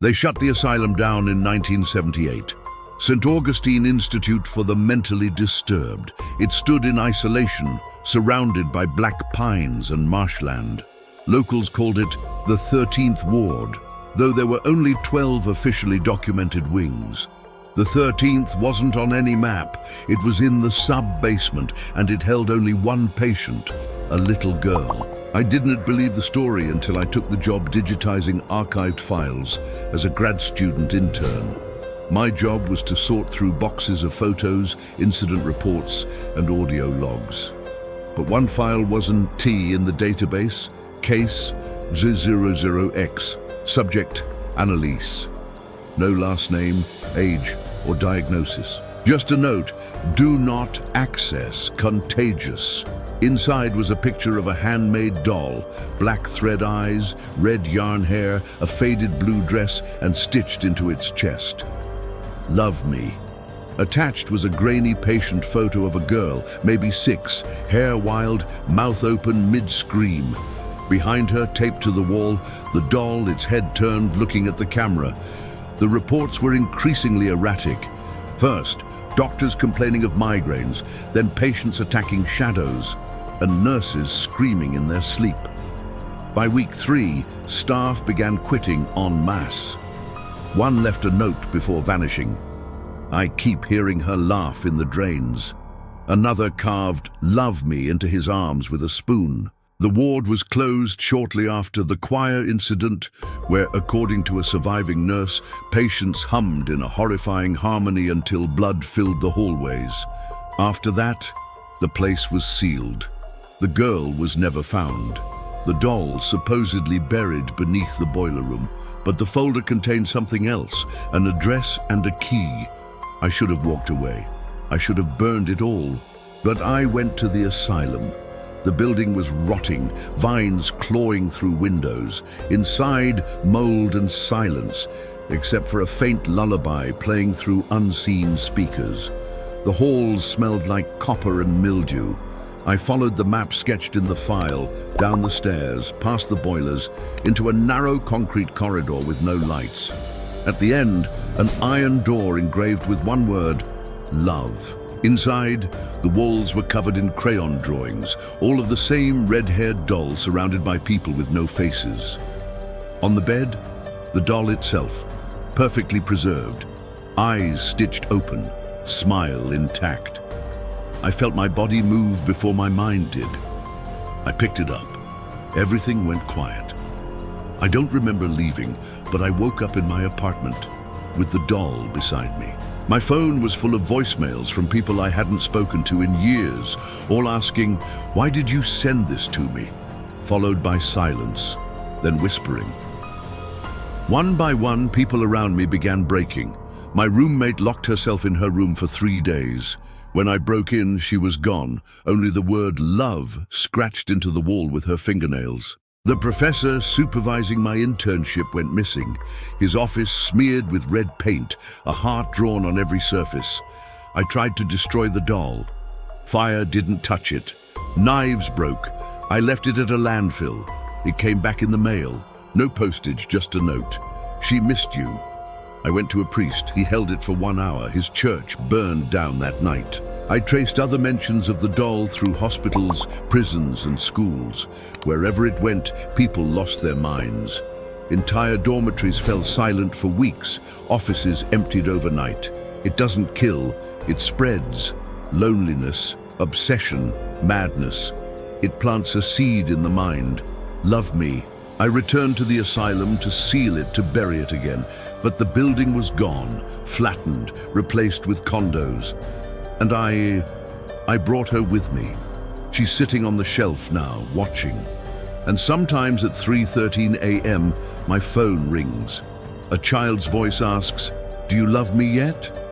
They shut the asylum down in 1978. St. Augustine Institute for the Mentally Disturbed. It stood in isolation, surrounded by black pines and marshland. Locals called it the 13th Ward, though there were only 12 officially documented wings. The 13th wasn't on any map. It was in the sub-basement, and it held only one patient, a little girl. I didn't believe the story until I took the job digitizing archived files as a grad student intern. My job was to sort through boxes of photos, incident reports, and audio logs. But one file wasn't T in the database. Case Z00X. Subject Annalise. No last name, age, or diagnosis. Just a note: do not access, contagious. Inside was a picture of a handmade doll, black thread eyes, red yarn hair, a faded blue dress, and stitched into its chest. Love me. Attached was a grainy patient photo of a girl, maybe 6, hair wild, mouth open mid-scream. Behind her, taped to the wall, the doll, its head turned, looking at the camera. The reports were increasingly erratic. First, doctors complaining of migraines, then patients attacking shadows, and nurses screaming in their sleep. By week 3, staff began quitting en masse. One left a note before vanishing. I keep hearing her laugh in the drains. Another carved "Love me" into his arms with a spoon. The ward was closed shortly after the choir incident, where, according to a surviving nurse, patients hummed in a horrifying harmony until blood filled the hallways. After that, the place was sealed. The girl was never found. The doll supposedly buried beneath the boiler room, but the folder contained something else, an address and a key. I should have walked away. I should have burned it all. But I went to the asylum. The building was rotting, vines clawing through windows. Inside, mold and silence, except for a faint lullaby playing through unseen speakers. The halls smelled like copper and mildew. I followed the map sketched in the file, down the stairs, past the boilers, into a narrow concrete corridor with no lights. At the end, an iron door engraved with one word: love. Inside, the walls were covered in crayon drawings, all of the same red-haired doll surrounded by people with no faces. On the bed, the doll itself, perfectly preserved, eyes stitched open, smile intact. I felt my body move before my mind did. I picked it up. Everything went quiet. I don't remember leaving, but I woke up in my apartment with the doll beside me. My phone was full of voicemails from people I hadn't spoken to in years, all asking, "Why did you send this to me?" Followed by silence, then whispering. One by one, people around me began breaking. My roommate locked herself in her room for 3 days. When I broke in, she was gone, only the word "love" scratched into the wall with her fingernails. The professor supervising my internship went missing, his office smeared with red paint, a heart drawn on every surface. I tried to destroy the doll. Fire didn't touch it. Knives broke. I left it at a landfill. It came back in the mail. No postage, just a note. "She missed you." I went to a priest. He held it for 1 hour. His church burned down that night. I traced other mentions of the doll through hospitals, prisons, and schools. Wherever it went, people lost their minds. Entire dormitories fell silent for weeks. Offices emptied overnight. It doesn't kill, it spreads. Loneliness, obsession, madness. It plants a seed in the mind. Love me. I returned to the asylum to seal it, to bury it again. But the building was gone, flattened, replaced with condos. And I brought her with me. She's sitting on the shelf now, watching. And sometimes at 3:13 a.m., my phone rings. A child's voice asks, "Do you love me yet?"